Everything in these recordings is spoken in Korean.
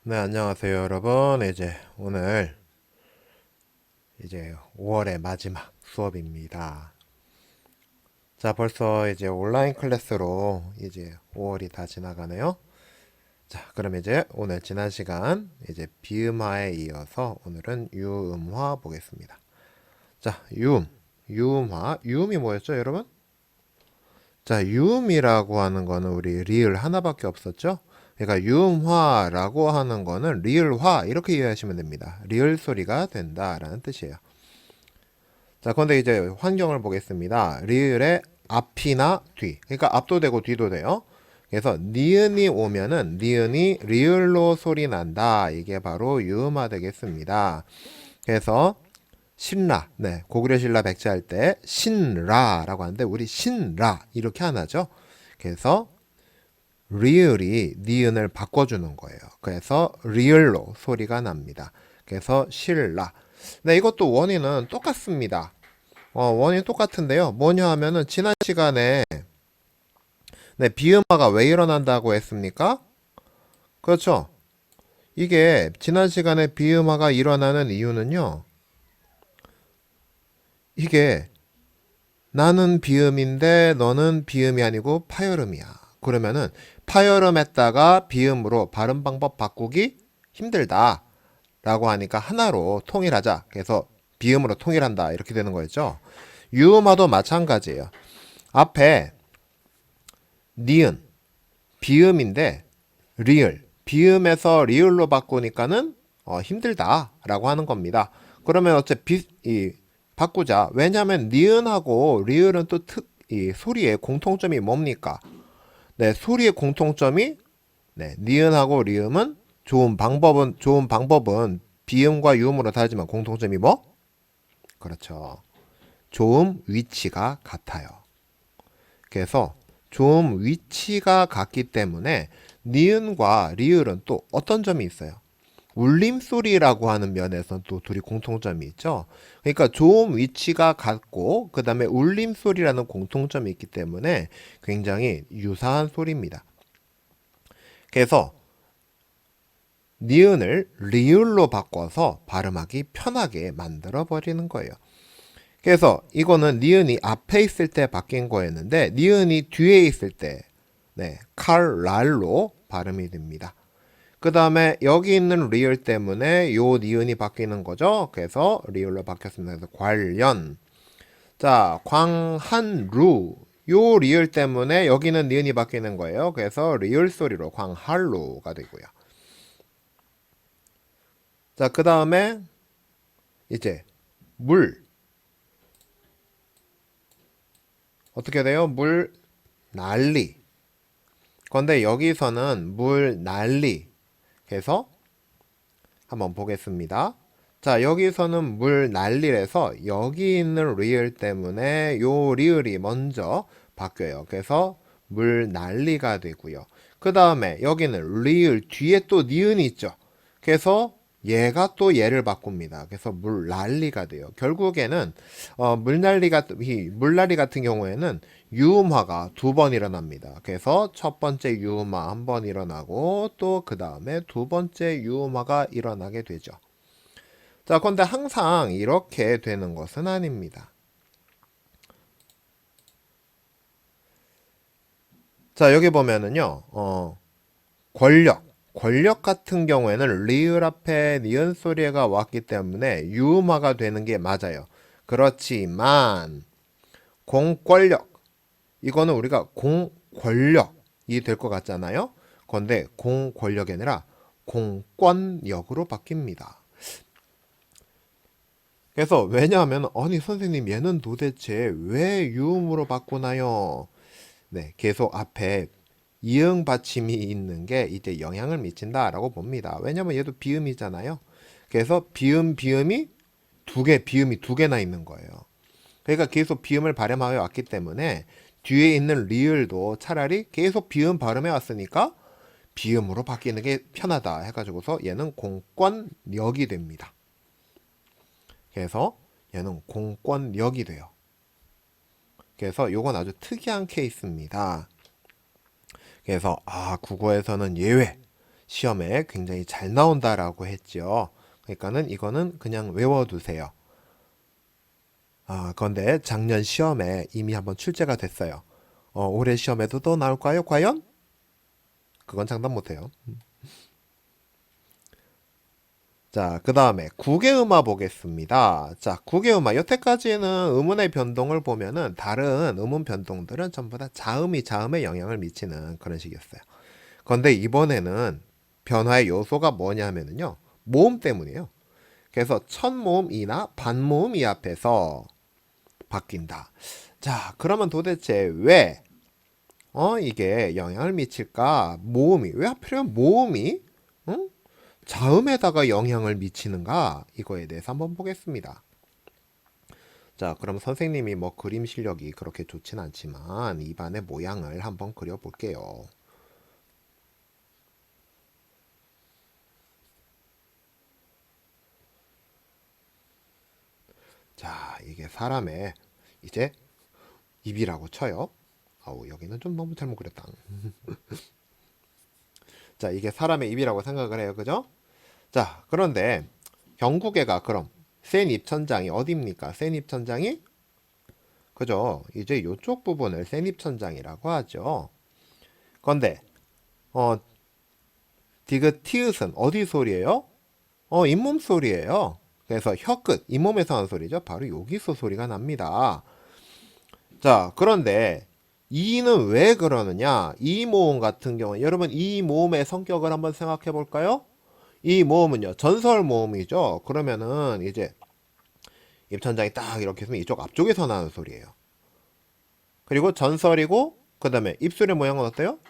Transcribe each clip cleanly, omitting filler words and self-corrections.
네, 안녕하세요, 여러분. 오늘 5월의 마지막 수업입니다. 자, 벌써 온라인 클래스로 5월이 다 지나가네요. 자, 그럼 오늘 지난 시간 비음화에 이어서 오늘은 유음화 보겠습니다. 자, 유음화. 유음이 뭐였죠, 여러분? 자, 유음이라고 하는 거는 우리 리을 하나밖에 없었죠? 그러니까 유음화라고 하는 거는 리을화 이렇게 이해하시면 됩니다. 리을 소리가 된다라는 뜻이에요. 자, 그런데 환경을 보겠습니다. 리을의 앞이나 뒤. 그러니까 앞도 되고 뒤도 돼요. 그래서 니은이 오면은 니은이 리을로 소리 난다. 이게 바로 유음화 되겠습니다. 그래서 신라, 네, 고구려 신라 백제할 때 신라라고 하는데 우리 신라 이렇게 안 하죠. 그래서 리을이 니은을 바꿔주는 거예요. 그래서 리을로 소리가 납니다. 그래서 신라. 네, 이것도 원인은 똑같습니다. 원인이 똑같은데요. 뭐냐 하면은 지난 시간에 네, 비음화가 왜 일어난다고 했습니까? 그렇죠. 이게 지난 시간에 비음화가 일어나는 이유는요. 이게 나는 비음인데 너는 비음이 아니고 파열음이야. 그러면은 파열음했다가 비음으로 발음 방법 바꾸기 힘들다 라고 하니까 하나로 통일하자. 그래서 비음으로 통일한다 이렇게 되는 거였죠. 유음화도 마찬가지예요. 앞에 니은 비음인데 리을 비음에서 리을로 바꾸니까는 힘들다 라고 하는 겁니다. 그러면 어차피 바꾸자. 왜냐하면 니은하고 리을은 또 이 소리의 공통점이 뭡니까? 네, 소리의 공통점이 네, 니은하고 리음은 좋은 방법은 비음과 유음으로 다르지만 공통점이 뭐? 그렇죠. 조음 위치가 같아요. 그래서 조음 위치가 같기 때문에 니은과 리을은 또 어떤 점이 있어요? 울림소리라고 하는 면에서는 또 둘이 공통점이 있죠. 그러니까 조음 위치가 같고 그 다음에 울림소리라는 공통점이 있기 때문에 굉장히 유사한 소리입니다. 그래서 니은을 리을로 바꿔서 발음하기 편하게 만들어 버리는 거예요. 그래서 이거는 니은이 앞에 있을 때 바뀐 거였는데 니은이 뒤에 있을 때 네, 칼랄로 발음이 됩니다. 그 다음에 여기 있는 리을 때문에 요 니은이 바뀌는 거죠. 그래서 리을로 바뀌었습니다. 그래서 관련. 자, 광한루. 요 리을 때문에 여기는 니은이 바뀌는 거예요. 그래서 리을 소리로 광할루가 되고요. 자, 그 다음에 이제 물. 어떻게 돼요? 물 난리. 그런데 여기서는 물 난리. 그래서 한번 보겠습니다. 자, 여기서는 물 난리래서 여기 있는 리을 때문에 요 리을이 먼저 바뀌어요. 그래서 물 난리가 되고요. 그 다음에 여기는 리을 뒤에 또 니은이 있죠. 그래서 얘가 또 얘를 바꿉니다. 그래서 물 난리가 돼요. 결국에는 물난리 같은 경우에는 유음화가 두 번 일어납니다. 그래서 첫 번째 유음화 한 번 일어나고 또 그 다음에 두 번째 유음화가 일어나게 되죠. 자, 그런데 항상 이렇게 되는 것은 아닙니다. 자, 여기 보면은요, 권력 같은 경우에는 리을 앞에 니은 소리가 왔기 때문에 유음화가 되는 게 맞아요. 그렇지만 공권력 이거는 우리가 공권력이 될 것 같잖아요. 그런데 공권력이 아니라 공권력으로 바뀝니다. 그래서 왜냐하면 아니 선생님 얘는 도대체 왜 유음으로 바꾸나요? 네, 계속 앞에 이응 받침이 있는 게 이제 영향을 미친다라고 봅니다. 왜냐면 얘도 비음이잖아요. 그래서 비음이 비음이 두 개나 있는 거예요. 그러니까 계속 비음을 발음하여 왔기 때문에 뒤에 있는 리을도 차라리 계속 비음 발음해 왔으니까 비음으로 바뀌는 게 편하다 해가지고서 얘는 공권력이 됩니다. 그래서 얘는 공권력이 돼요. 그래서 요건 아주 특이한 케이스입니다. 그래서 국어에서는 예외, 시험에 굉장히 잘 나온다라고 했죠. 그러니까는 이거는 그냥 외워두세요. 그런데 작년 시험에 이미 한번 출제가 됐어요. 올해 시험에도 또 나올까요? 과연? 그건 장담 못해요. 자, 그 다음에 국외음화 보겠습니다. 자, 국외음화. 여태까지는 음운의 변동을 보면은 다른 음운 변동들은 전부 다 자음이 자음에 영향을 미치는 그런 식이었어요. 그런데 이번에는 변화의 요소가 뭐냐면요. 모음 때문이에요. 그래서 첫 모음이나 반모음이 앞에서 바뀐다. 자, 그러면 도대체 왜, 이게 영향을 미칠까? 모음이, 왜 하필이면 모음이, 응? 자음에다가 영향을 미치는가? 이거에 대해서 한번 보겠습니다. 자, 그럼 선생님이 뭐 그림 실력이 그렇게 좋진 않지만 입안의 모양을 한번 그려볼게요. 자, 이게 사람의 이제 입이라고 쳐요. 아우, 여기는 좀 너무 잘못 그렸다. 자, 이게 사람의 입이라고 생각을 해요. 그죠? 자, 그런데 경구개가 그럼 센 입천장이 어디입니까? 센 입천장이 그죠? 이제 이쪽 부분을 센 입천장이라고 하죠. 그런데 어, 디귿 어디 소리예요? 잇몸 소리예요. 그래서 혀끝, 잇몸에서 하는 소리죠. 바로 여기서 소리가 납니다. 자, 그런데 이는 왜 그러느냐? 이 모음 같은 경우는 여러분 이 모음의 성격을 한번 생각해 볼까요? 이 모음은요 전설 모음이죠. 그러면은 이제 입천장이 딱 이렇게 있으면 이쪽 앞쪽에서 나는 소리예요. 그리고 전설이고 그 다음에 입술의 모양은 어때요?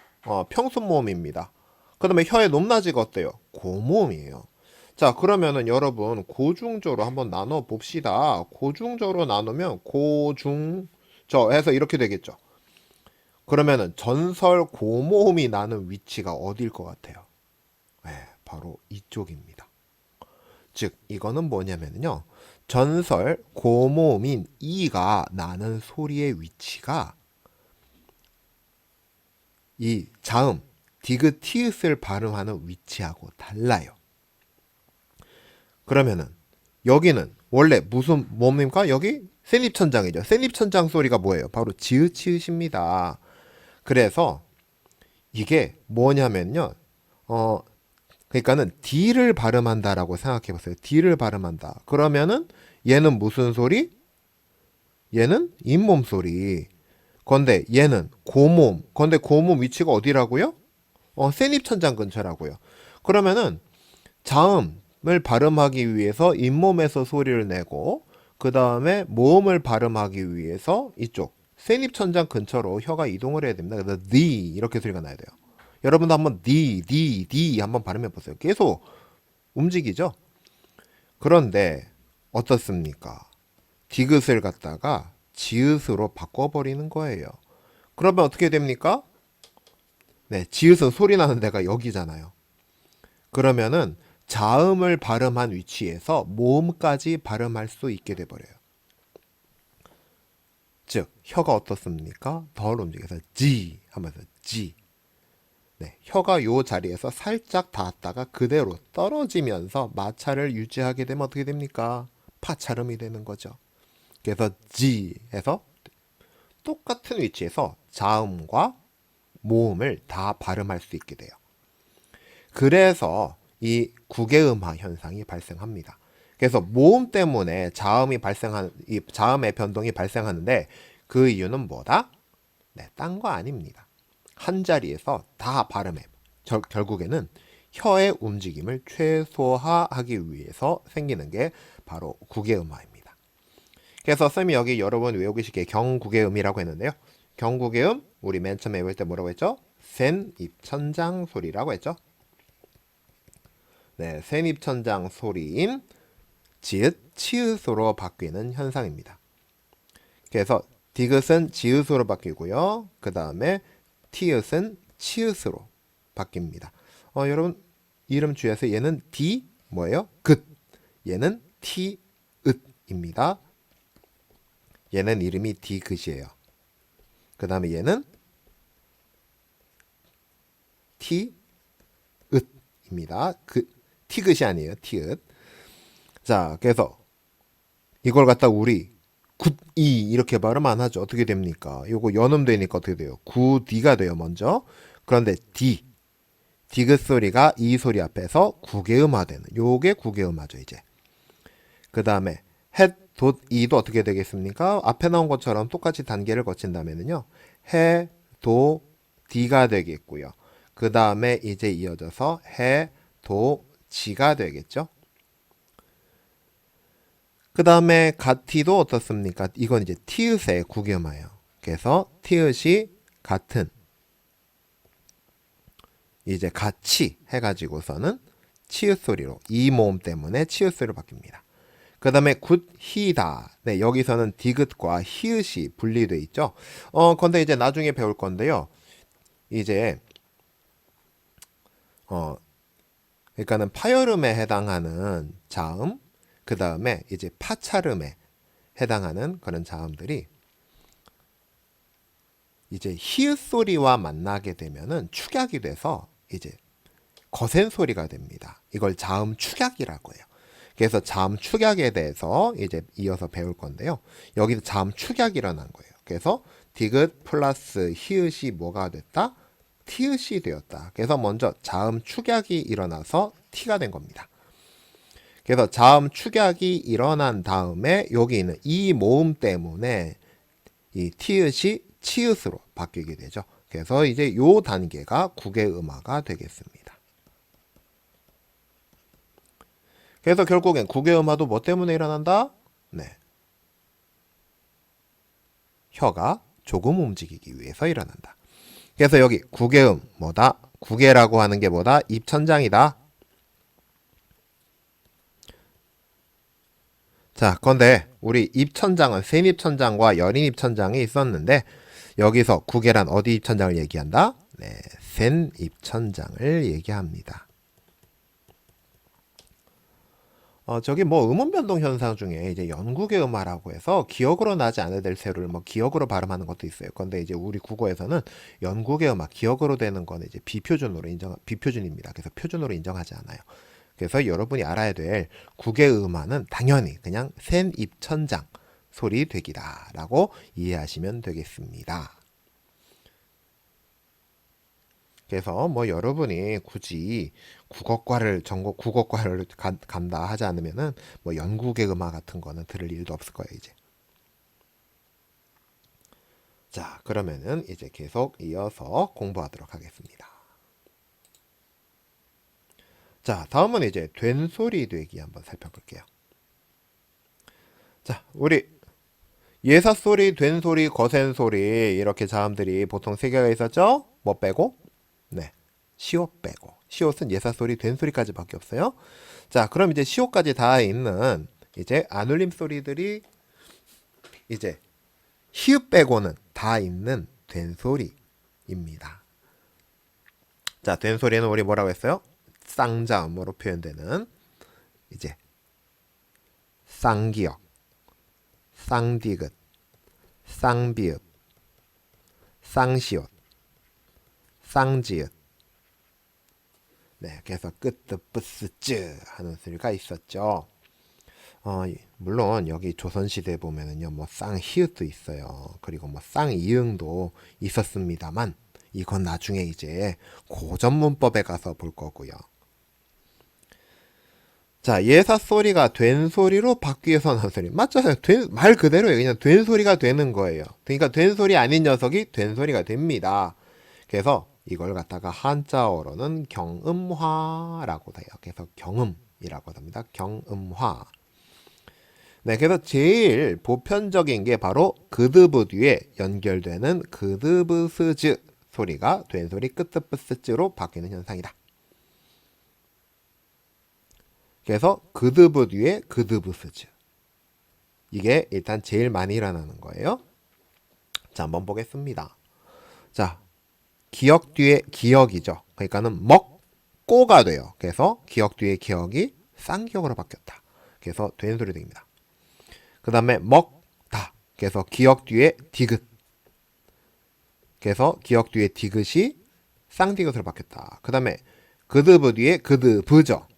평순 모음입니다. 그 다음에 혀의 높낮이가 어때요? 고모음이에요. 자, 그러면은 여러분 고중저로 한번 나눠 봅시다. 고중저로 나누면 고중저 해서 이렇게 되겠죠. 그러면은 전설 고모음이 나는 위치가 어디일 것 같아요? 네, 바로 이쪽입니다. 즉 이거는 뭐냐면요. 전설 고모음인 이가 나는 소리의 위치가 이 자음 디귿을 발음하는 위치하고 달라요. 그러면은 여기는 원래 무슨 뭡니까? 여기 센입천장이죠. 센입천장 소리가 뭐예요? 바로 지읒입니다. 그래서 이게 뭐냐면요. 그러니까는 D를 발음한다라고 생각해 보세요. D를 발음한다. 그러면은 얘는 무슨 소리? 얘는 잇몸 소리. 건데 얘는 고몸. 건데 고몸 위치가 어디라고요? 센입천장 근처라고요. 그러면은 자음을 발음하기 위해서 잇몸에서 소리를 내고 그 다음에 모음을 발음하기 위해서 이쪽 센입천장 근처로 혀가 이동을 해야 됩니다. 그래서 D 이렇게 소리가 나야 돼요. 여러분도 한번 D 한번 발음해 보세요. 계속 움직이죠. 그런데 어떻습니까? 디귿을 갖다가 지읒으로 바꿔버리는 거예요. 그러면 어떻게 됩니까? 네, 지읒은 소리 나는 데가 여기잖아요. 그러면은 자음을 발음한 위치에서 모음까지 발음할 수 있게 돼버려요. 즉 혀가 어떻습니까? 덜 움직여서 G 하면서 G. 네, 혀가 요 자리에서 살짝 닿았다가 그대로 떨어지면서 마찰을 유지하게 되면 어떻게 됩니까? 파찰음이 되는 거죠. 그래서 G에서 똑같은 위치에서 자음과 모음을 다 발음할 수 있게 돼요. 그래서 이 국외음화 현상이 발생합니다. 그래서 모음 때문에 이 자음의 변동이 발생하는데 그 이유는 뭐다? 네, 딴 거 아닙니다. 한 자리에서 다 발음해. 결국에는 혀의 움직임을 최소화하기 위해서 생기는 게 바로 국외음화입니다. 그래서 쌤이 여기 여러분 외우기 쉽게 경국외음이라고 했는데요. 경국외음 우리 맨 처음에 외울 때 뭐라고 했죠? 센 입천장 소리라고 했죠. 네, 센 입천장 소리인 지읒, 치읒으로 바뀌는 현상입니다. 그래서 디귿은 지읒으로 바뀌고요. 그 다음에 티읒은 치읒으로 바뀝니다. 여러분 이름 주의하세요. 얘는 디 뭐예요? 긋. 얘는 티읒입니다. 얘는 이름이 디귿이에요. 그 다음에 얘는 티읒 티읕입니다. 티귿이 아니에요. 티읕. 자, 그래서 이걸 갖다 우리 굿이 이렇게 발음 안 하죠. 어떻게 됩니까? 요거 연음되니까 어떻게 돼요? 굿이가 돼요, 먼저. 그런데 디귿 소리가 이 소리 앞에서 구개음화되는, 요게 구개음화죠, 이제. 그 다음에 헷, 돛, 이도 어떻게 되겠습니까? 앞에 나온 것처럼 똑같이 단계를 거친다면은요, 해, 도, 디가 되겠고요. 그 다음에 이제 이어져서 해, 도, 지가 되겠죠. 그 다음에 가티도 어떻습니까? 이건 이제 티읕의 구개음화예요. 그래서 티읕이 같은, 이제 같이 해가지고서는 치읓 소리로, 이 모음 때문에 치읓 소리로 바뀝니다. 그 다음에 굿히다. 네, 여기서는 디귿과 히읗이 분리돼 있죠. 근데 이제 나중에 배울 건데요. 이제 그러니까는 파열음에 해당하는 자음, 그 다음에 이제 파찰음에 해당하는 그런 자음들이 이제 히읗 소리와 만나게 되면은 축약이 돼서 이제 거센 소리가 됩니다. 이걸 자음 축약이라고 해요. 그래서 자음 축약에 대해서 이제 이어서 배울 건데요. 여기서 자음 축약이 일어난 거예요. 그래서 디귿 플러스 히읗이 뭐가 됐다? 티읕이 되었다. 그래서 먼저 자음 축약이 일어나서 티가 된 겁니다. 그래서 자음 축약이 일어난 다음에 여기 있는 이 모음 때문에 이 티읕이 치읓으로 바뀌게 되죠. 그래서 이제 요 단계가 구개음화가 되겠습니다. 그래서 결국엔 구개음화도 뭐 때문에 일어난다? 네. 혀가 조금 움직이기 위해서 일어난다. 그래서 여기 구개음 뭐다? 구개라고 하는 게 뭐다? 입천장이다. 자, 그런데 우리 입천장은 센입천장과 여린입천장이 있었는데 여기서 구개란 어디 입천장을 얘기한다? 네, 센입천장을 얘기합니다. 저기 뭐 음운 변동 현상 중에 이제 연구계 음화라고 해서 기억으로 나지 않아야 될 세로를 뭐 기억으로 발음하는 것도 있어요. 근데 이제 우리 국어에서는 연구계 음화, 기억으로 되는 거는 이제 비표준입니다. 그래서 표준으로 인정하지 않아요. 그래서 여러분이 알아야 될 국의 음화는 당연히 그냥 센 입천장 소리 되기다라고 이해하시면 되겠습니다. 그래서 뭐 여러분이 굳이 국어과를 간다 하지 않으면은 뭐 연구계 음화 같은 거는 들을 일도 없을 거예요, 이제. 자, 그러면은 이제 계속 이어서 공부하도록 하겠습니다. 자, 다음은 이제 된소리 되기 한번 살펴볼게요. 자, 우리 예사소리, 된소리, 거센소리 이렇게 자음들이 보통 세 개가 있었죠? 뭐 빼고? 네, 시옷 빼고. 시옷은 예사소리, 된소리까지밖에 없어요. 자, 그럼 이제 시옷까지 다 있는 이제 안울림 소리들이 이제 히읗 빼고는 다 있는 된소리입니다. 자, 된소리는 우리 뭐라고 했어요? 쌍자음으로 표현되는 이제 쌍기역, 쌍디귿, 쌍비읍, 쌍시옷, 쌍지읒. 네, 그래서 끄뜨뿌스쯔 하는 소리가 있었죠. 물론 여기 조선시대 보면은요, 뭐 쌍히읗도 있어요. 그리고 뭐 쌍이응도 있었습니다만 이건 나중에 이제 고전문법에 가서 볼 거고요. 자, 예사 소리가 된 소리로 바뀌어서 나온 소리. 맞잖아요. 말 그대로예요. 그냥 된 소리가 되는 거예요. 그러니까 된 소리 아닌 녀석이 된 소리가 됩니다. 그래서 이걸 갖다가 한자어로는 경음화라고 돼요. 그래서 경음이라고 합니다. 경음화. 네, 그래서 제일 보편적인 게 바로 그드브 뒤에 연결되는 그드브스즈 소리가 된 소리 끄뜨뿌스즈로 바뀌는 현상이다. 그래서 그드브 뒤에 그드브스즈. 이게 일단 제일 많이 일어나는 거예요. 자, 한번 보겠습니다. 자, 기역 뒤에 기역이죠. 그러니까는 먹고가 돼요. 그래서 기역 뒤에 기역이 쌍기역으로 바뀌었다. 그래서 된 소리 됩니다. 그 다음에 먹다. 그래서 기역 뒤에 디귿. 그래서 기역 뒤에 디귿이 쌍디귿으로 바뀌었다. 그 다음에 그드브 뒤에 그드브죠.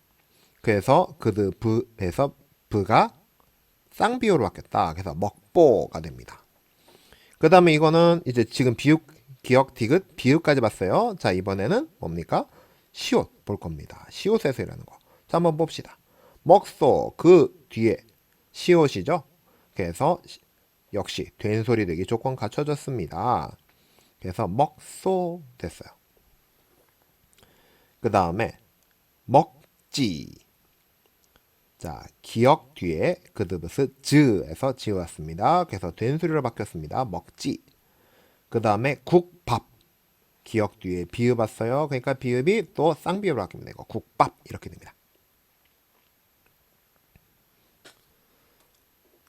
그래서 그드브에서 브가 쌍비호로 바뀌었다. 그래서 먹보가 됩니다. 그 다음에 이거는 이제 지금 비읍, 기역, 디귿, 비읍까지 봤어요. 자, 이번에는 뭡니까? 시옷 볼 겁니다. 시옷에서 일하는 거. 자, 한번 봅시다. 먹소, 그 뒤에 시옷이죠. 그래서 역시 된소리 되기 조건 갖춰졌습니다. 그래서 먹소 됐어요. 그 다음에 먹지. 자, 기역 뒤에 그드브스 즈에서 지웠습니다. 그래서 된소리로 바뀌었습니다. 먹지. 그 다음에 국밥. 기역 뒤에 비읍 왔어요. 그러니까 비읍이 또 쌍비읍으로 바뀝니다. 이거 국밥 이렇게 됩니다.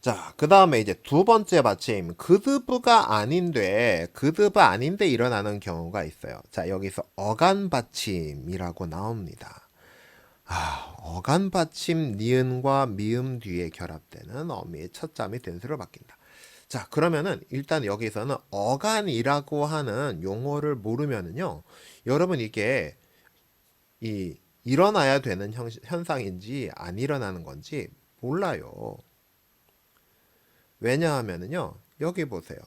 자, 그 다음에 이제 두 번째 받침 그드브가 아닌데 일어나는 경우가 있어요. 자, 여기서 어간 받침이라고 나옵니다. 어간 받침 니은과 미음 뒤에 결합되는 어미의 첫 자음이 된수로 바뀐다. 자, 그러면은 일단 여기서는 어간이라고 하는 용어를 모르면은요, 여러분 이게 일어나야 되는 현상인지 안 일어나는 건지 몰라요. 왜냐하면은요, 여기 보세요.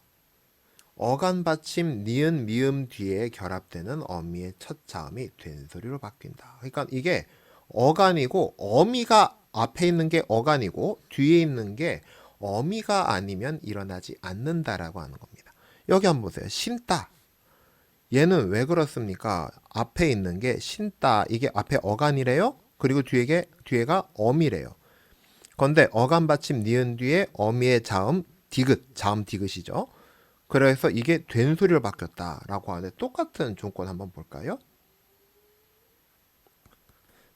어간 받침 니은 미음 뒤에 결합되는 어미의 첫 자음이 된소리로 바뀐다. 그러니까 이게 어간이고 어미가 앞에 있는 게 어간이고 뒤에 있는 게 어미가 아니면 일어나지 않는다라고 하는 겁니다. 여기 한번 보세요. 신따. 얘는 왜 그렇습니까? 앞에 있는 게 신따. 이게 앞에 어간이래요. 그리고 뒤에가 어미래요. 그런데 어간 받침 니은 뒤에 어미의 자음 디귿, 자음 디귿이죠. 그래서 이게 된소리로 바뀌었다라고 하는데 똑같은 조건 한번 볼까요?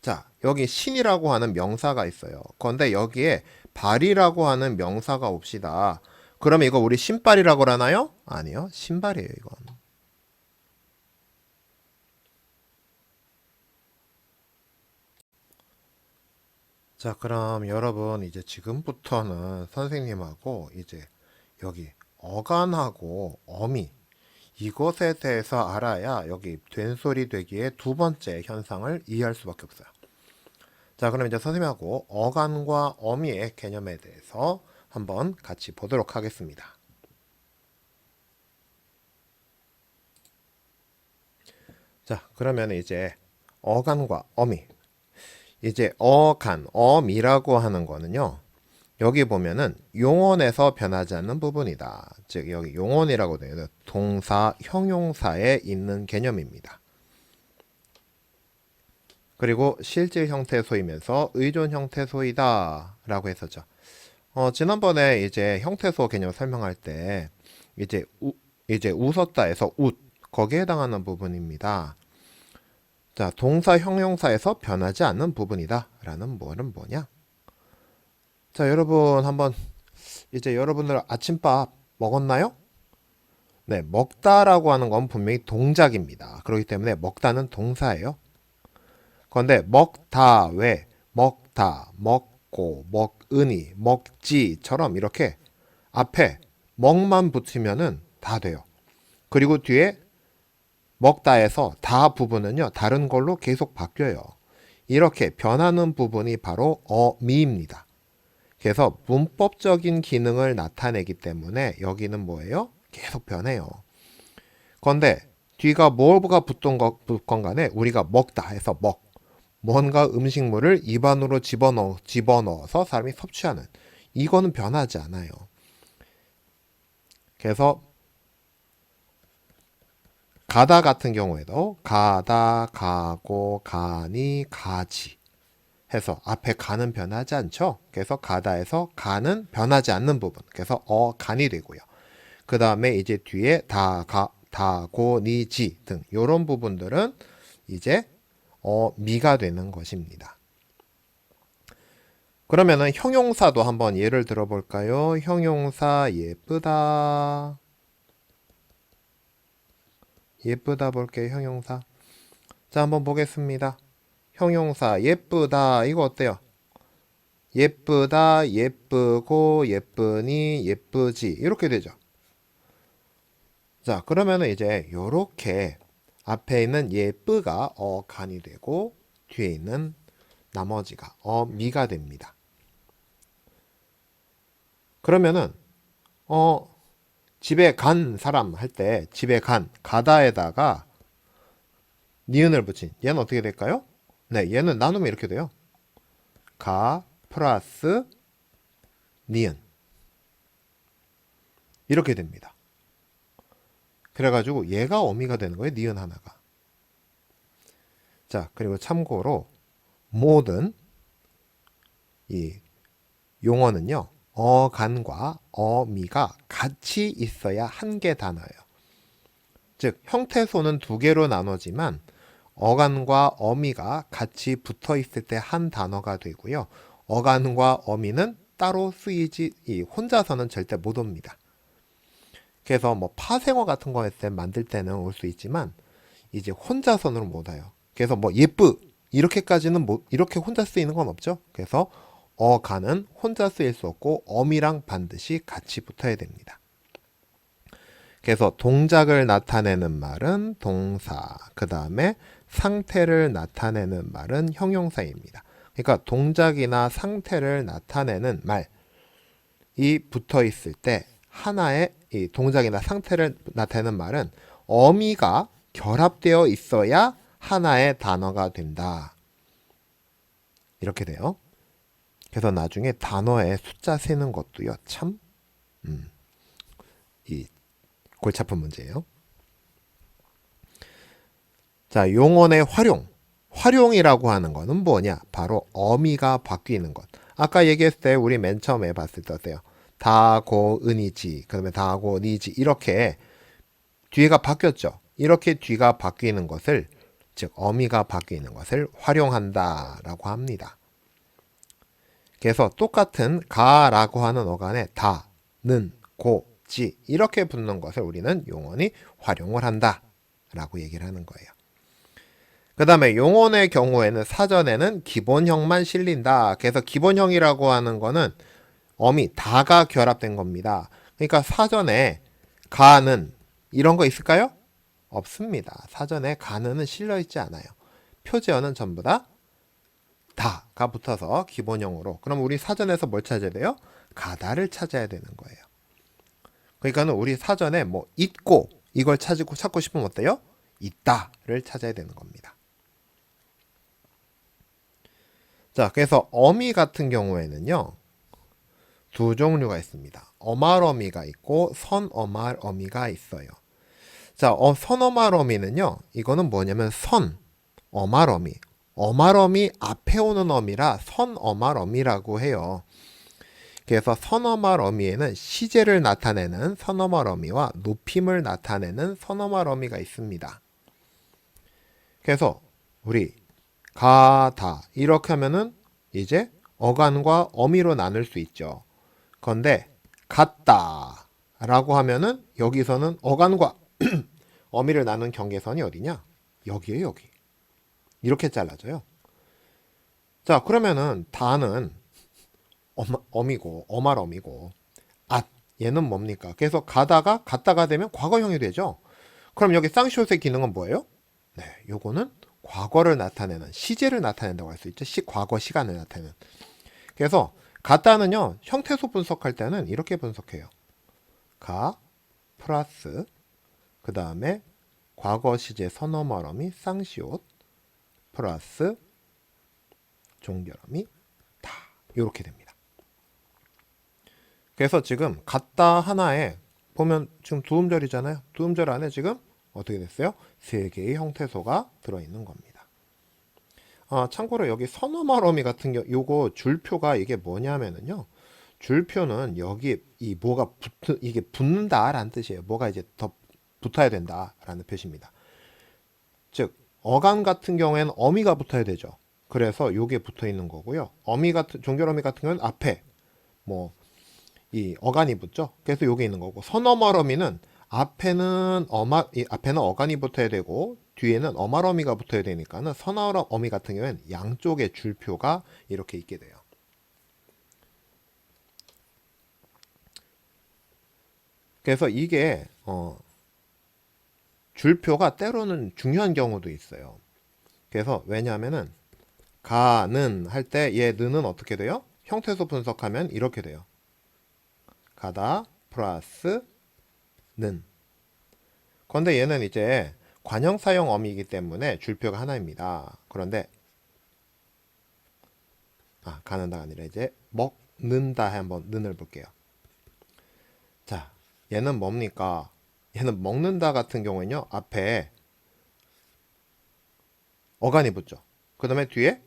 자, 여기 신이라고 하는 명사가 있어요. 그런데 여기에 발이라고 하는 명사가 옵시다. 그러면 이거 우리 신발이라고 하나요? 아니요. 신발이에요, 이건. 자, 그럼 여러분 이제 지금부터는 선생님하고 이제 여기 어간하고 어미 이것에 대해서 알아야 여기 된소리 되기의 두 번째 현상을 이해할 수밖에 없어요. 자, 그럼 이제 선생님하고 어간과 어미의 개념에 대해서 한번 같이 보도록 하겠습니다. 자, 그러면 이제 어간과 어미. 이제 어간, 어미라고 하는 거는요. 여기 보면은 용언에서 변하지 않는 부분이다. 즉 여기 용언이라고 되어 있는 동사, 형용사에 있는 개념입니다. 그리고 실질 형태 소이면서 의존 형태 소이다 라고 했었죠. 지난번에 이제 형태소 개념 설명할 때 이제 웃었다에서 웃 거기에 해당하는 부분입니다. 자, 동사 형용사에서 변하지 않는 부분이다 라는 말은 뭐냐? 자, 여러분 한번 이제 여러분들 아침밥 먹었나요? 네, 먹다라고 하는 건 분명히 동작입니다. 그렇기 때문에 먹다는 동사예요. 그런데 먹다 왜 먹다, 먹고, 먹으니, 먹지처럼 이렇게 앞에 먹만 붙이면은 다 돼요. 그리고 뒤에 먹다에서 다 부분은요 다른 걸로 계속 바뀌어요. 이렇게 변하는 부분이 바로 어미입니다. 그래서 문법적인 기능을 나타내기 때문에 여기는 뭐예요? 계속 변해요. 그런데 뒤가 뭐가 붙건 간에 우리가 먹다 해서 뭔가 음식물을 입안으로 집어넣어서 사람이 섭취하는 이거는 변하지 않아요. 그래서 가다 같은 경우에도 가다, 가고, 가니, 가지 해서 앞에 가는 변하지 않죠. 그래서 가다에서 가는 변하지 않는 부분. 그래서 간이 되고요. 그 다음에 이제 뒤에 다, 고, 니, 지 등 이런 부분들은 이제 미가 되는 것입니다. 그러면은 형용사도 한번 예를 들어볼까요? 형용사 예쁘다. 예쁘다 볼게요. 형용사. 자, 한번 보겠습니다. 형용사 예쁘다 이거 어때요? 예쁘다, 예쁘고, 예쁘니, 예쁘지 이렇게 되죠. 자, 그러면은 이제 요렇게 앞에 있는 얘 뿌가 어간이 되고 뒤에 있는 나머지가 어미가 됩니다. 그러면은 집에 간 사람 할 때 집에 가다에다가 니은을 붙인 얘는 어떻게 될까요? 네, 얘는 나누면 이렇게 돼요. 가 플러스 니은 이렇게 됩니다. 그래가지고 얘가 어미가 되는 거예요. 니은 하나가. 자, 그리고 참고로 모든 이 용어는요. 어간과 어미가 같이 있어야 한 개 단어예요. 즉 형태소는 두 개로 나눠지만 어간과 어미가 같이 붙어 있을 때 한 단어가 되고요. 어간과 어미는 따로 쓰이지 혼자서는 절대 못 옵니다. 그래서 뭐 파생어 같은 거 했을 때 만들 때는 올 수 있지만 이제 혼자서는 못 와요. 그래서 뭐 예쁘 이렇게까지는 이렇게 혼자 쓰이는 건 없죠. 그래서 어간은 혼자 쓰일 수 없고 어미랑 반드시 같이 붙어야 됩니다. 그래서 동작을 나타내는 말은 동사, 그 다음에 상태를 나타내는 말은 형용사입니다. 그러니까 동작이나 상태를 나타내는 말이 붙어 있을 때 하나의 이 동작이나 상태를 나타내는 말은 어미가 결합되어 있어야 하나의 단어가 된다. 이렇게 돼요. 그래서 나중에 단어에 숫자 세는 것도요, 참, 이 골치 아픈 문제예요. 자, 용언의 활용. 활용이라고 하는 거는 뭐냐? 바로 어미가 바뀌는 것. 아까 얘기했을 때 우리 맨 처음에 봤을 때 어때요? 다고 은이지, 그다음에 다고 니지 이렇게 뒤가 바뀌었죠. 이렇게 뒤가 바뀌는 것을 즉 어미가 바뀌는 것을 활용한다라고 합니다. 그래서 똑같은 가라고 하는 어간에 다, 는, 고, 지 이렇게 붙는 것을 우리는 용언이 활용을 한다라고 얘기를 하는 거예요. 그 다음에 용언의 경우에는 사전에는 기본형만 실린다. 그래서 기본형이라고 하는 거는 어미 다가 결합된 겁니다. 그러니까 사전에 가는 이런 거 있을까요? 없습니다. 사전에 가는은 실려 있지 않아요. 표제어는 전부 다 다가 붙어서 기본형으로. 그럼 우리 사전에서 뭘 찾아야 돼요? 가다를 찾아야 되는 거예요. 그러니까는 우리 사전에 뭐 있고 이걸 찾고 싶으면 어때요? 있다를 찾아야 되는 겁니다. 자, 그래서 어미 같은 경우에는요. 두 종류가 있습니다. 어말어미가 있고 선어말어미가 있어요. 자, 선어말어미는요. 이거는 뭐냐면 어말어미. 어말어미 앞에 오는 어미라 선어말어미라고 해요. 그래서 선어말어미에는 시제를 나타내는 선어말어미와 높임을 나타내는 선어말어미가 있습니다. 그래서 우리 가다 이렇게 하면은 이제 어간과 어미로 나눌 수 있죠. 그런데 같다 라고 하면은 여기서는 어간과 어미를 나눈 경계선이 어디냐? 여기에요, 여기. 이렇게 잘라져요. 자, 그러면은 다는 어미고 어말어미고 얘는 뭡니까? 그래서 갔다가 되면 과거형이 되죠. 그럼 여기 쌍시옷의 기능은 뭐예요? 네, 요거는 과거를 나타내는 시제를 나타낸다고 할 수 있죠. 과거 시간을 나타내는. 그래서 갔다는요 형태소 분석할 때는 이렇게 분석해요. 가 플러스 그 다음에 과거 시제 선어말어미 쌍시옷 플러스 종결어미 다 이렇게 됩니다. 그래서 지금 갔다 하나에 보면 지금 두음절이잖아요. 두음절 안에 지금 어떻게 됐어요? 세 개의 형태소가 들어있는 겁니다. 참고로 여기 선어말어미 같은 경우 요거 줄표가 이게 뭐냐면은요. 줄표는 여기 이 뭐가 이게 붙는다라는 뜻이에요. 뭐가 이제 더 붙어야 된다라는 표시입니다. 즉 어간 같은 경우에는 어미가 붙어야 되죠. 그래서 요게 붙어 있는 거고요. 종결어미 같은 경우는 앞에 뭐 이 어간이 붙죠. 그래서 요게 있는 거고 선어말어미는 앞에는 어간이 붙어야 되고 뒤에는 어말어미가 붙어야 되니까는 선어미 같은 경우에는 양쪽에 줄표가 이렇게 있게 돼요. 그래서 이게 줄표가 때로는 중요한 경우도 있어요. 그래서 왜냐하면은 가는 할 때 얘 는은 어떻게 돼요? 형태소 분석하면 이렇게 돼요. 가다 플러스 는. 그런데 얘는 이제 관형사형 어미이기 때문에 줄표가 하나입니다. 그런데 가는다가 아니라 이제 먹는다 한번 는을 볼게요. 자, 얘는 뭡니까? 얘는 먹는다 같은 경우는요, 앞에 어간이 붙죠. 그 다음에 뒤에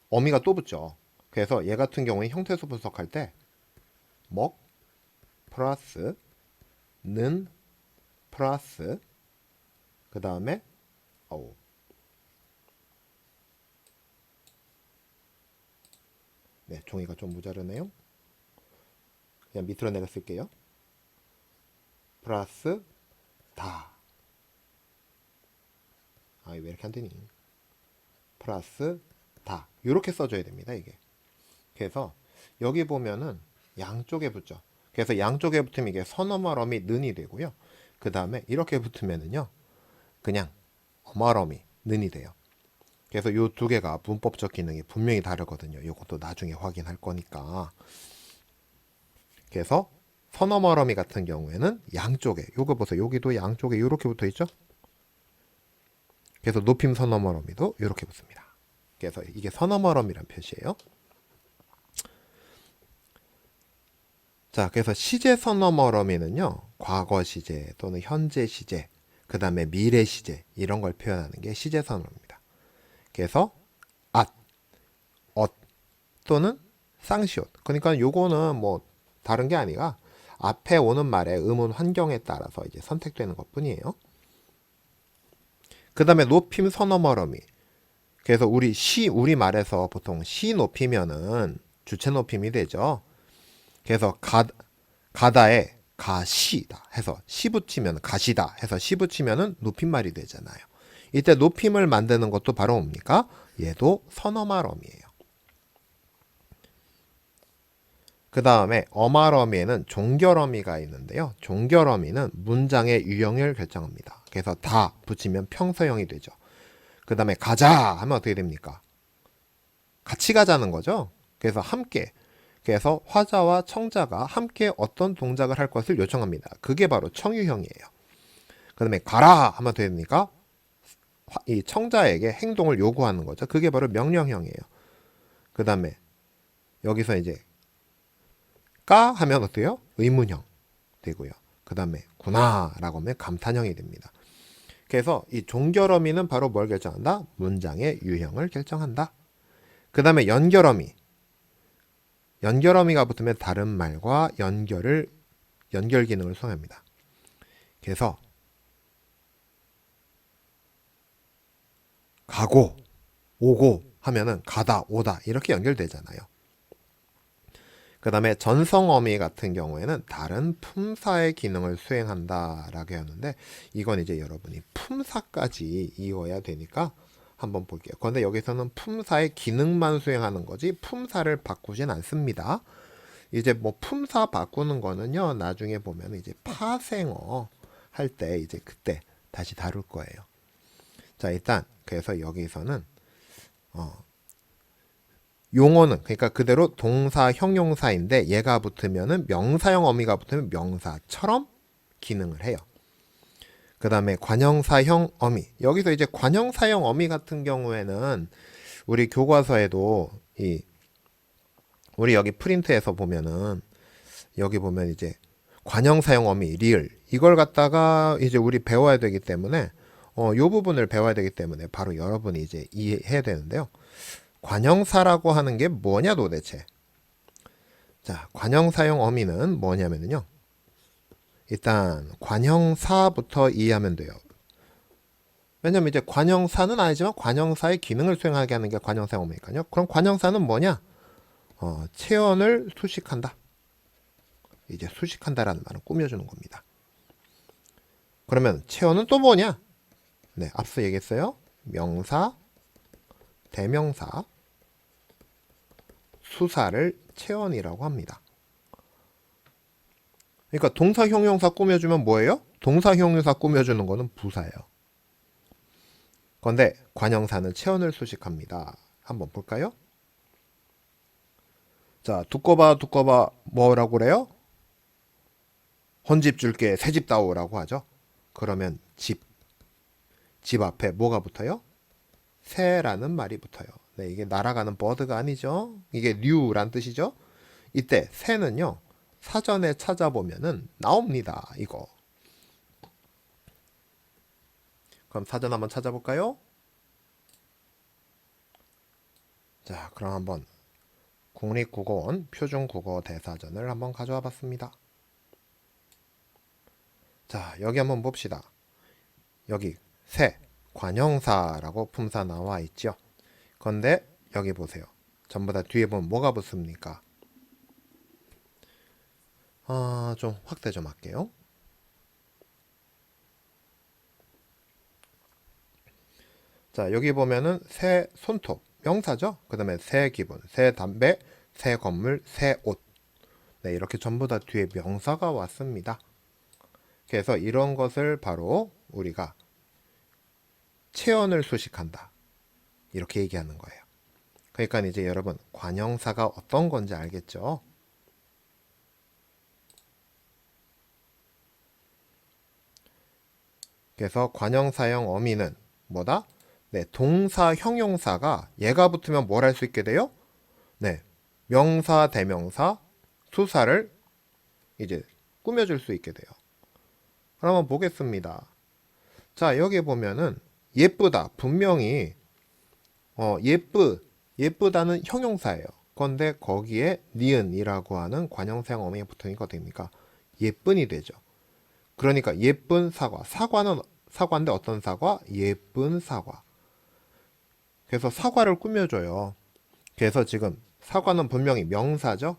어미가 또 붙죠. 그래서 얘 같은 경우에 형태소 분석할 때 먹 플러스 는 플러스 그 다음에 네, 종이가 좀 모자르네요. 그냥 밑으로 내려 쓸게요. 플러스 다. 왜 이렇게 안 되니? 플러스 다. 이렇게 써줘야 됩니다, 이게. 그래서 여기 보면은 양쪽에 붙죠. 그래서 양쪽에 붙으면 이게 선어말어미 는이 되고요. 그 다음에 이렇게 붙으면은요, 그냥 어말어미 는이 돼요. 그래서 요 두 개가 문법적 기능이 분명히 다르거든요. 이것도 나중에 확인할 거니까. 그래서 선어말어미 같은 경우에는 양쪽에, 요거 보세요. 여기도 양쪽에 이렇게 붙어 있죠. 그래서 높임 선어말어미도 이렇게 붙습니다. 그래서 이게 선어말어미란 표시예요. 자, 그래서 시제 선어말어미는요, 과거 시제 또는 현재 시제, 그 다음에 미래 시제 이런 걸 표현하는 게 시제 선어입니다. 그래서 앗, 엇 또는 쌍시옷. 그러니까 요거는 뭐 다른 게 아니라 앞에 오는 말의 음운 환경에 따라서 이제 선택되는 것뿐이에요. 그 다음에 높임 선어멀어미. 그래서 우리 말에서 보통 시 높이면은 주체 높임이 되죠. 그래서 가다에 가시다 해서 시 붙이면 가시다 해서 시 붙이면은 높임말이 되잖아요. 이때 높임을 만드는 것도 바로 뭡니까? 얘도 선어말어미예요. 그 다음에 어말어미에는 종결어미가 있는데요. 종결어미는 문장의 유형을 결정합니다. 그래서 다 붙이면 평서형이 되죠. 그 다음에 가자 하면 어떻게 됩니까? 같이 가자는 거죠. 그래서 함께. 그래서 화자와 청자가 함께 어떤 동작을 할 것을 요청합니다. 그게 바로 청유형이에요. 그 다음에 가라 하면 어떻게 됩니까? 이 청자에게 행동을 요구하는 거죠. 그게 바로 명령형이에요. 그 다음에 여기서 이제 까 하면 어때요? 의문형 되고요. 그 다음에 구나 라고 하면 감탄형이 됩니다. 그래서 이 종결어미는 바로 뭘 결정한다? 문장의 유형을 결정한다. 그 다음에 연결어미. 연결어미가 붙으면 다른 말과 연결 기능을 수행합니다. 그래서 가고 오고 하면은 가다 오다 이렇게 연결되잖아요. 그 다음에 전성어미 같은 경우에는 다른 품사의 기능을 수행한다라고 하는데 이건 이제 여러분이 품사까지 이어야 되니까 한번 볼게요. 그런데 여기서는 품사의 기능만 수행하는 거지 품사를 바꾸진 않습니다. 이제 뭐 품사 바꾸는 거는요 나중에 보면 이제 파생어 할 때 이제 그때 다시 다룰 거예요. 자 일단 그래서 여기서는 용어는 그러니까 그대로 동사 형용사인데 얘가 붙으면은 명사형 어미가 붙으면 명사처럼 기능을 해요. 그 다음에 관형사형 어미. 여기서 이제 관형사형 어미 같은 경우에는 우리 교과서에도 우리 여기 프린트에서 보면은 여기 보면 이제 관형사형 어미 리을 이걸 갖다가 이제 우리 배워야 되기 때문에 요 부분을 배워야 되기 때문에 바로 여러분이 이제 이해해야 되는데요. 관형사라고 하는 게 뭐냐 도대체? 자, 관형사형 어미는 뭐냐면요. 일단 관형사부터 이해하면 돼요. 왜냐면 이제 관형사는 아니지만 관형사의 기능을 수행하게 하는 게 관형사형 어미니까요. 그럼 관형사는 뭐냐? 체언을 수식한다. 이제 수식한다라는 말은 꾸며주는 겁니다. 그러면 체언은 또 뭐냐? 네, 앞서 얘기했어요. 명사, 대명사, 수사를 체언이라고 합니다. 그러니까 동사 형용사 꾸며주면 뭐예요? 동사 형용사 꾸며주는 거는 부사예요. 그런데 관형사는 체언을 수식합니다. 한번 볼까요? 자, 두꺼봐 뭐라고 그래요? 헌집 줄게 새집 다오라고 하죠. 그러면 집 앞에 뭐가 붙어요? 새라는 말이 붙어요. 네, 이게 날아가는 버드가 아니죠. 이게 뉴란 뜻이죠. 이때 새는요, 사전에 찾아보면은 나옵니다. 이거. 그럼 사전 한번 찾아볼까요? 자, 그럼 한번 국립국어원 표준국어 대사전을 한번 가져와 봤습니다. 자, 여기 한번 봅시다. 여기 새, 관형사라고 품사 나와 있죠. 그런데 여기 보세요. 전부 다 뒤에 보면 뭐가 붙습니까? 좀 확대 좀 할게요. 자, 여기 보면은 새 손톱, 명사죠. 그 다음에 새 기분, 새 담배, 새 건물, 새 옷. 네, 이렇게 전부 다 뒤에 명사가 왔습니다. 그래서 이런 것을 바로 우리가 체언을 수식한다. 이렇게 얘기하는 거예요. 그러니까 이제 여러분 관형사가 어떤 건지 알겠죠? 그래서 관형사형 어미는 뭐다? 네, 동사 형용사가 얘가 붙으면 뭘 할 수 있게 돼요? 네, 명사, 대명사, 수사를 이제 꾸며줄 수 있게 돼요. 그러면 보겠습니다. 자, 여기 보면은 예쁘다. 분명히 예쁘다는 형용사예요. 그런데 거기에 니은이라고 하는 관형사형 어미가 붙으니까 어떻게 됩니까? 예쁜이 되죠. 그러니까 예쁜 사과. 사과는 사과인데 어떤 사과? 예쁜 사과. 그래서 사과를 꾸며줘요. 그래서 지금 사과는 분명히 명사죠.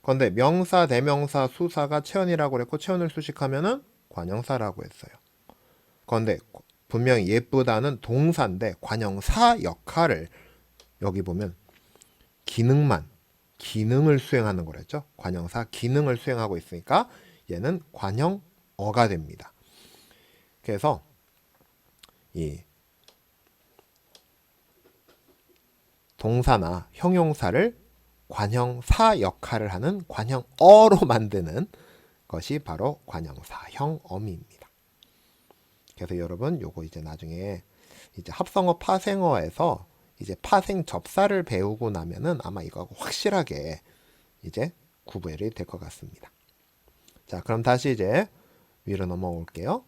그런데 명사, 대명사, 수사가 체언이라고 그랬고 체언을 수식하면은 관형사라고 했어요. 그런데 분명히 예쁘다는 동사인데 관형사 역할을 여기 보면 기능을 수행하는 거랬죠. 관형사 기능을 수행하고 있으니까 얘는 관형어가 됩니다. 그래서 이 동사나 형용사를 관형사 역할을 하는 관형어로 만드는 것이 바로 관형사형 어미입니다. 그래서 여러분 요거 이제 나중에 이제 합성어 파생어에서 이제 파생 접사를 배우고 나면은 아마 이거하고 확실하게 이제 구별이 될 것 같습니다. 자, 그럼 다시 이제 위로 넘어올게요.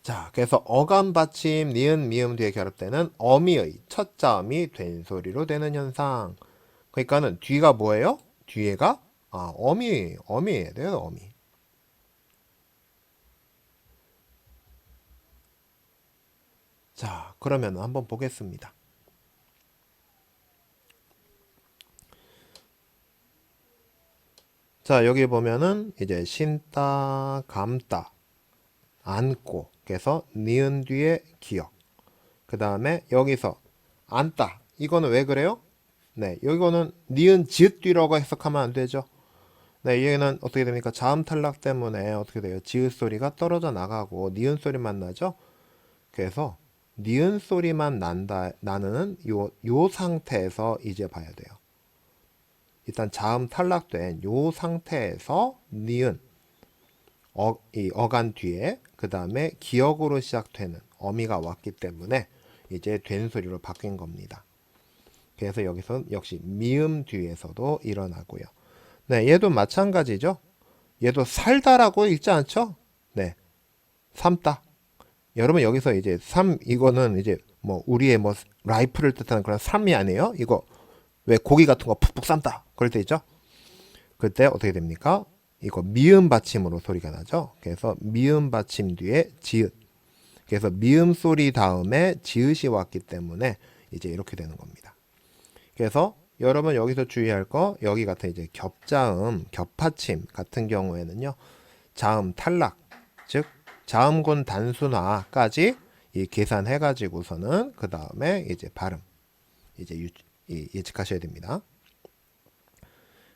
자, 그래서 어감 받침 니은 미음 뒤에 결합되는 어미의 첫 자음이 된소리로 되는 현상. 그러니까는 뒤가 뭐예요? 뒤에가 어미예요. 돼요, 어미. 자, 그러면 한번 보겠습니다. 자, 여기 보면은 이제 신따, 감따, 안고. 그래서 니은 뒤에 기역. 그 다음에 여기서 안따. 이거는 왜 그래요? 네, 이거는 니은 지읒 뒤라고 해석하면 안 되죠. 네, 얘는 어떻게 됩니까? 자음 탈락 때문에 어떻게 돼요? 지읒 소리가 떨어져 나가고 니은 소리만 나죠. 그래서 니은 소리만 나는 요 상태에서 이제 봐야 돼요. 일단 자음 탈락된 요 상태에서 니은 이 어간 뒤에 그 다음에 기역으로 시작되는 어미가 왔기 때문에 이제 된 소리로 바뀐 겁니다. 그래서 여기서 역시 미음 뒤에서도 일어나고요. 네, 얘도 마찬가지죠. 얘도 살다라고 읽지 않죠? 네, 삶다. 여러분 여기서 이제 삶 이거는 이제 뭐 우리의 뭐 라이프를 뜻하는 그런 삶이 아니에요. 이거 왜 고기 같은 거 푹푹 삶다 그럴 때 있죠. 그때 어떻게 됩니까? 이거 미음 받침으로 소리가 나죠. 그래서 미음 받침 뒤에 지읒. 그래서 미음 소리 다음에 지읒이 왔기 때문에 이제 이렇게 되는 겁니다. 그래서 여러분 여기서 주의할 거 여기 같은 이제 겹자음, 겹받침 같은 경우에는요. 자음 탈락, 즉 자음군 단순화까지 이 계산해 가지고서는 그 다음에 이제 발음 이제 예측하셔야 됩니다.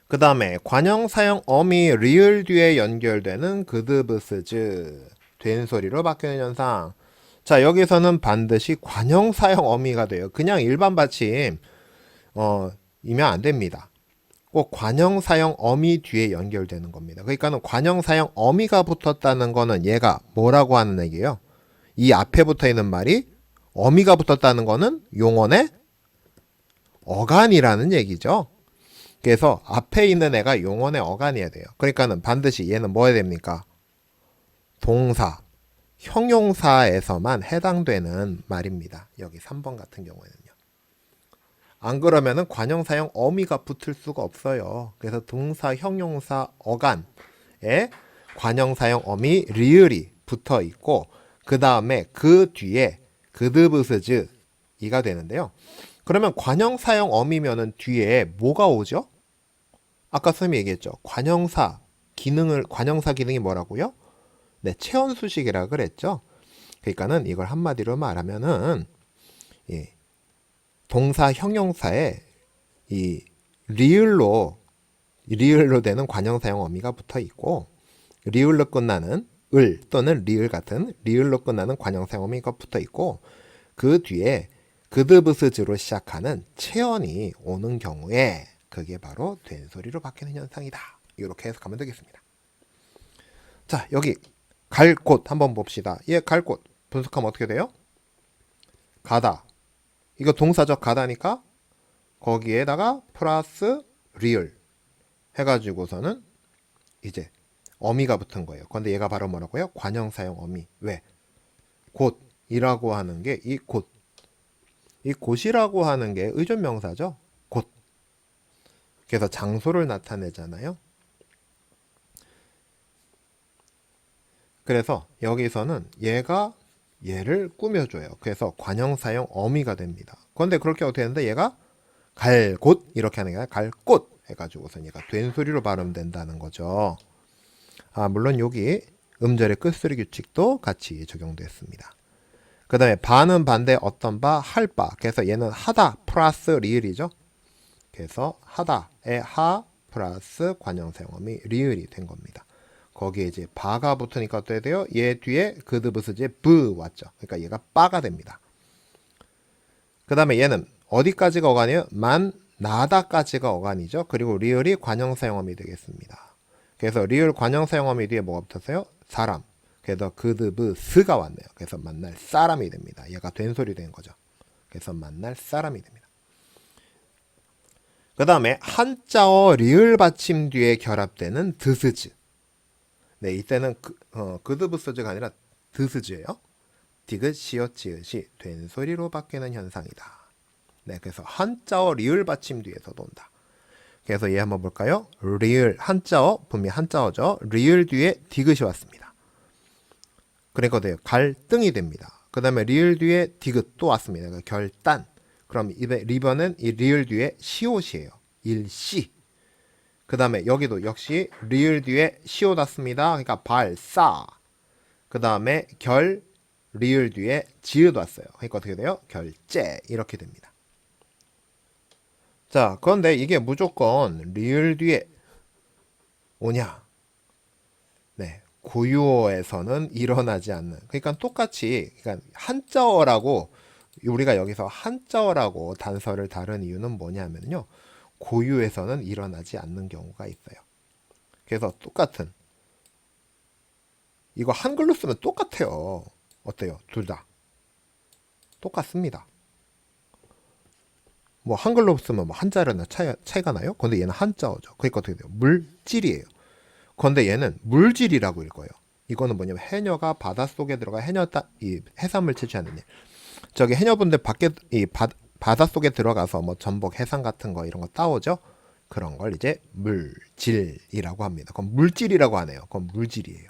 그 다음에 관형 사형 어미 리을 뒤에 연결되는 그드브스즈 된소리로 바뀌는 현상. 자, 여기서는 반드시 관형 사형 어미가 돼요. 그냥 일반 받침 이면 안 됩니다. 꼭 관형 사형 어미 뒤에 연결되는 겁니다. 그러니까는 관형 사형 어미가 붙었다는 거는 얘가 뭐라고 하는 얘기예요? 이 앞에 붙어 있는 말이 어미가 붙었다는 거는 용언의 어간이라는 얘기죠. 그래서 앞에 있는 애가 용언의 어간이어야 돼요. 그러니까는 반드시 얘는 뭐 해야 됩니까? 동사, 형용사에서만 해당되는 말입니다. 여기 3번 같은 경우에는요. 안 그러면은 관형사형 어미가 붙을 수가 없어요. 그래서 동사, 형용사, 어간에 관형사형 어미 리을이 붙어 있고 그 다음에 그 뒤에 그드브스즈 이가 되는데요. 그러면 관형사형 어미면은 뒤에 뭐가 오죠? 아까 선생님이 얘기했죠. 관형사 기능이 뭐라고요? 네, 체언수식이라 그랬죠. 그러니까는 이걸 한마디로 말하면은 동사 형용사에 이 리을로 되는 관형사형 어미가 붙어 있고 리을로 끝나는 을 또는 리을 같은 리을로 끝나는 관형사형 어미가 붙어 있고 그 뒤에 그드브스즈로 시작하는 체언이 오는 경우에 그게 바로 된소리로 바뀌는 현상이다. 이렇게 해석하면 되겠습니다. 자, 여기 갈 곳 한번 봅시다. 갈 곳 분석하면 어떻게 돼요? 가다. 이거 동사적 가다니까 거기에다가 플러스 리을 해가지고서는 이제 어미가 붙은 거예요. 근데 얘가 바로 뭐라고요? 관형사형 어미. 왜? 곳이라고 하는 게 이 곳. 이 곳이라고 하는 게 의존명사죠. 곳. 그래서 장소를 나타내잖아요. 그래서 여기서는 얘가 얘를 꾸며줘요. 그래서 관형사형 어미가 됩니다. 그런데 그렇게 어떻게 되는데 얘가 갈 곳 이렇게 하는 게 아니라 갈 곳 해가지고서 얘가 된소리로 발음된다는 거죠. 물론 여기 음절의 끝소리 규칙도 같이 적용됐습니다. 그 다음에 바는 반대 어떤 바, 할 바. 그래서 얘는 하다 플러스 리을이죠. 그래서 하다의 하 플러스 관형사형 어미 리을이 된 겁니다. 거기에 이제 바가 붙으니까 어떻게 돼요? 얘 뒤에 그드브스즈에 브 왔죠. 그러니까 얘가 바가 됩니다. 그 다음에 얘는 어디까지가 어간이에요? 만, 나다까지가 어간이죠. 그리고 리을이 관형사형 어미 되겠습니다. 그래서 리을 관형사형 어미 뒤에 뭐가 붙었어요? 사람. 그래서 그드브스가 왔네요. 그래서 만날 사람이 됩니다. 얘가 된소리 된 거죠. 그래서 만날 사람이 됩니다. 그 다음에 한자어 리을 받침 뒤에 결합되는 드스즈. 네, 이때는 그드브스즈가 아니라 드스즈예요. 디귿, 시옷, 지읒이 된소리로 바뀌는 현상이다. 네, 그래서 한자어 리을 받침 뒤에서도 온다. 그래서 얘 한번 볼까요? 리을, 한자어, 분명히 한자어죠. 리을 뒤에 디귿이 왔습니다. 그러니까 갈등이 됩니다. 그 다음에 리을 뒤에 디귿 또 왔습니다. 그러니까 결단. 그럼 리버는 이 리을 뒤에 시옷이에요. 일시. 그 다음에 여기도 역시 리을 뒤에 시옷 왔습니다. 그러니까 발사. 그 다음에 결, 리을 뒤에 지읒 왔어요. 그러니까 어떻게 돼요? 결제. 이렇게 됩니다. 자, 그런데 이게 무조건 리을 뒤에 오냐? 네, 고유어에서는 일어나지 않는. 그러니까 똑같이, 그러니까 한자어라고 우리가 여기서 한자어라고 단서를 다룬 이유는 뭐냐면요. 고유에서는 일어나지 않는 경우가 있어요. 그래서 똑같은 이거 한글로 쓰면 똑같아요. 어때요? 둘 다 똑같습니다. 뭐 한글로 쓰면 뭐 한자나 차이가 나요? 근데 얘는 한자어죠. 그러니까 어떻게 돼요? 물질이에요. 그런데 얘는 물질이라고 읽어요. 이거는 뭐냐면 해녀가 바닷속에 들어가 이 해산물 채취하는 일. 저기 해녀분들 밖에 바닷속에 들어가서 뭐 전복, 해삼 같은 거 이런 거 따오죠. 그런 걸 이제 물질이라고 합니다. 그럼 물질이라고 하네요. 그럼 물질이에요.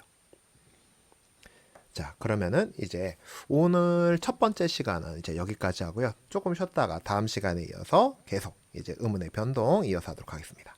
자, 그러면은 이제 오늘 첫 번째 시간은 이제 여기까지 하고요. 조금 쉬었다가 다음 시간에 이어서 계속 이제 의문의 변동 이어서 하도록 하겠습니다.